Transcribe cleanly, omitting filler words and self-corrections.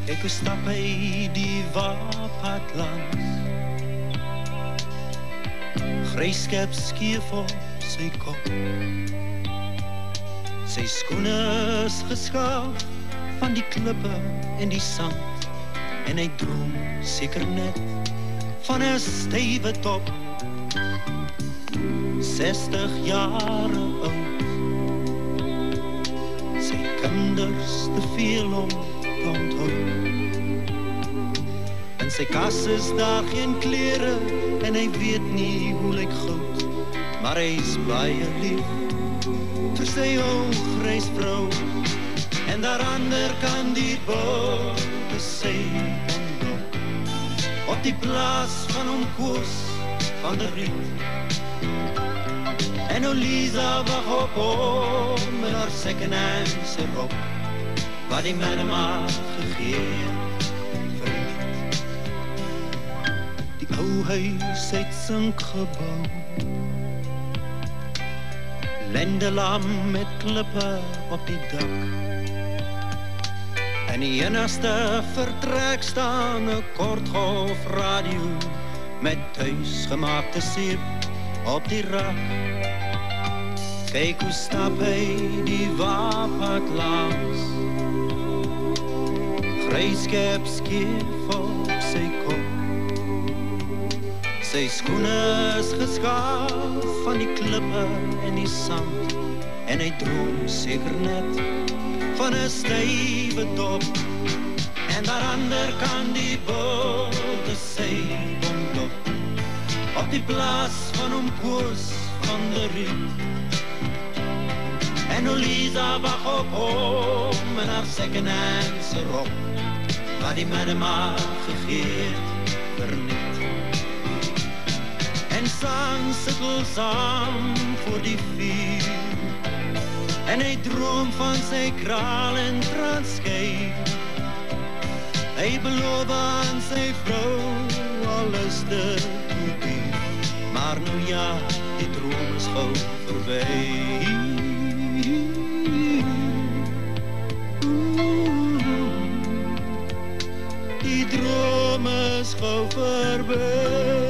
Kyk hoe stap hy die waapad langs, gryskep skeef op sy kop. Sy skoene is geskaaf van die klippe en die sand, en hy droom seker net van 'n stywe top. 60 jare oud, sy kinders te veel om te onthou. In sy kas is daar geen klere en hy weet nie hoe lyk goud, maar hy is baie lief vir sy ou grys vrou. En daar ander kan die bote sy ondop, op die plaas van hom Koos van der Riet. En Lisa wag op hom met haar second-hand se rok, wat die madam haar gegee verliet. Die ou huis uit sink gebou, lendelam met klippe op die dak. En die enigste vertrek staan 'n kortgolf radio met thuisgemaakte seep op die rak. Kyk hoe stap hy die waapad langs, gryskep skeef op sy kop. Sy skoene is geskaaf van die klippe en die sand, en hy droom seker net van 'n stywe dop. En daar ander kan die bote sy ondop, op die plaas van hom Koos van der Riet. En Lisa wag op hom in haar second-hand se rok, wat die madam haar gegee verniet. En saam sittel saam voor die vuur, en hy droom van sy kraal en transkei. Hy beloof aan sy vrou alles te doen, maar nou ja, die droom is gauw verby. Die droom is gauw verby.